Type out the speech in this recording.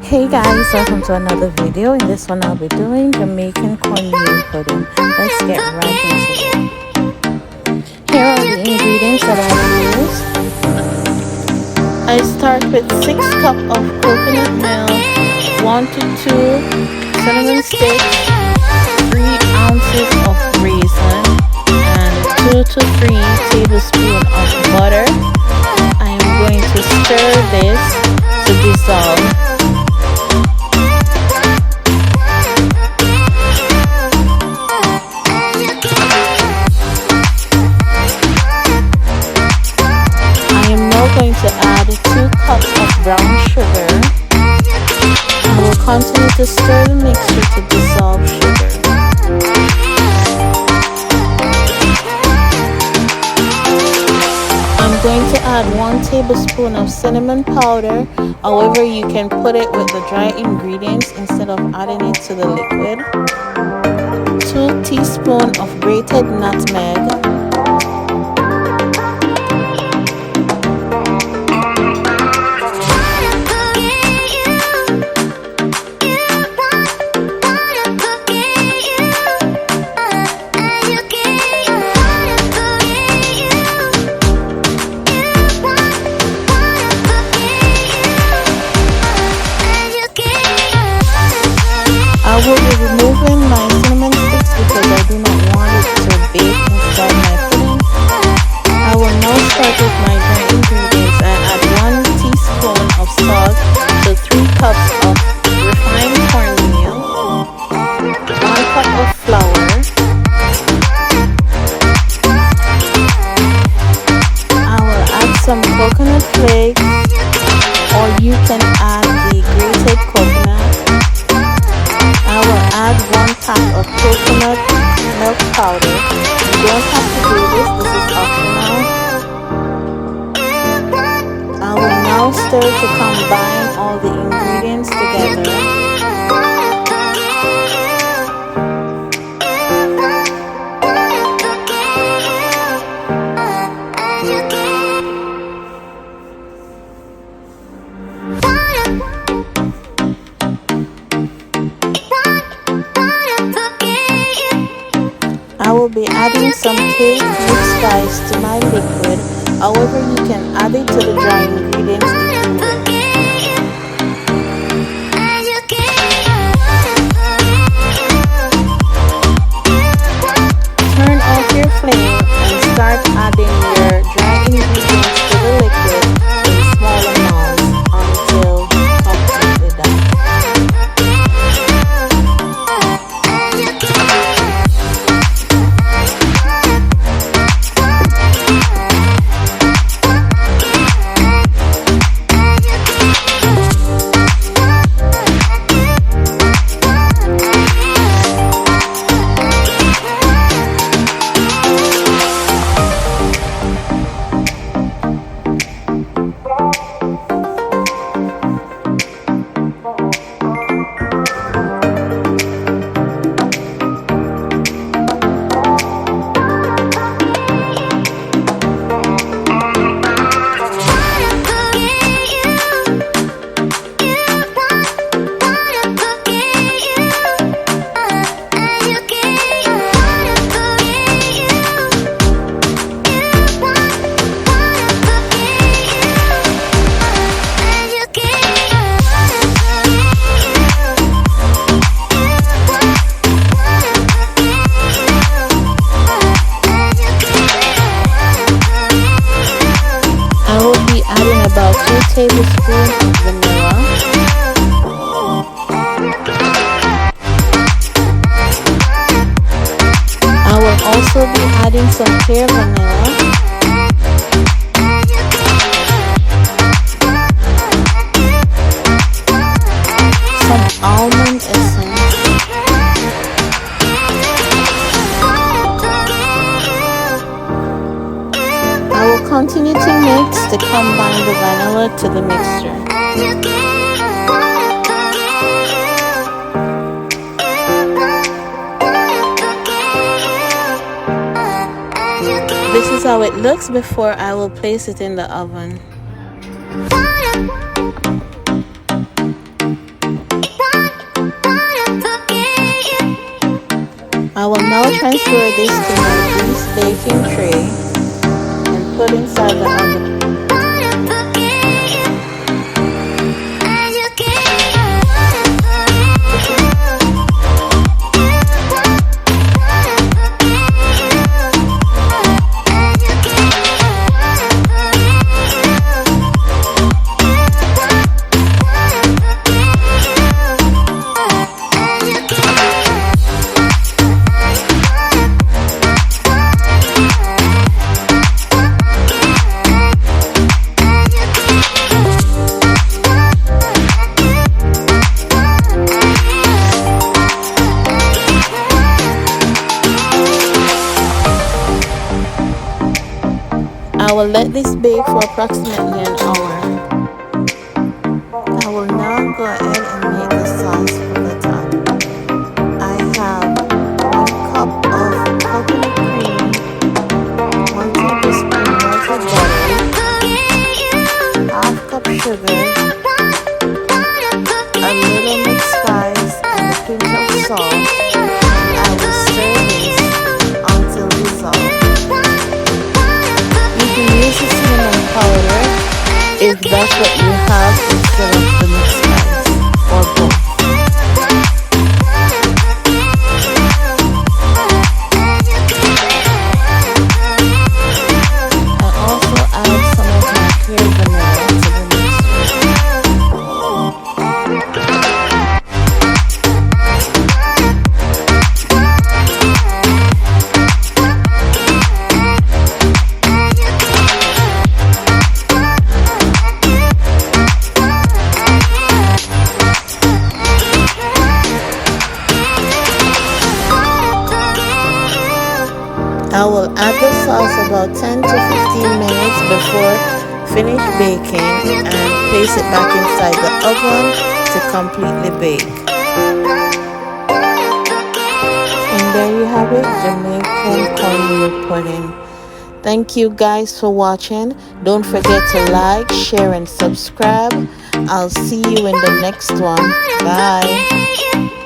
Hey guys, welcome to another video. In this one I'll be doing Jamaican cornmeal pudding. Let's get right into it. Here are the ingredients that I use. I start with 6 cups of coconut milk, 1 to 2 cinnamon sticks, 3 ounces of raisin, and 2 to 3 tablespoons of butter. I am going to stir this to dissolve. Going to add 2 cups of brown sugar. I will continue to stir the mixture to dissolve sugar. I'm going to add 1 tablespoon of cinnamon powder. However, you can put it with the dry ingredients instead of adding it to the liquid. 2 teaspoons of grated nutmeg. I will be removing my cinnamon sticks because I do not want it to bake inside my pudding. I will now start with my dry ingredients and add 1 teaspoon of salt to 3 cups of refined cornmeal, 1 cup of flour, I will add some coconut flakes, or you can add the grated coconut. I will add 1 pack of coconut milk powder. You don't have to do this is optional. I will now stir to combine all the ingredients together. I will be adding some cake mixed spice to my liquid. However, you can add it to the dry ingredients if you wish. Turn off your flame and start adding your dry ingredients to the liquid in small amounts until completely done. About 2 tablespoons of vanilla, I will also be adding some clear vanilla, some almond essence, I will continue to mix to combine the vanilla to the mixture. This is how it looks before I will place it in the oven. transfer this to my grease baking tray and put inside the oven. I will let this bake for approximately an hour. I will now go ahead and make the sauce for the top. I have 1 cup of coconut cream, 1 tablespoon melted butter, half cup sugar, a little mixed spice, and a pinch of salt. I will stir this until dissolved. Use the cinnamon powder if that's what you have instead of the mixed spice, or both. I also add some of my clear vanilla to the I will add the sauce about 10 to 15 minutes before finish baking and place it back inside the oven to completely bake. And there you have it, Jamaican cornmeal pudding. Thank you guys for watching. Don't forget to like, share, and subscribe. I'll see you in the next one. Bye.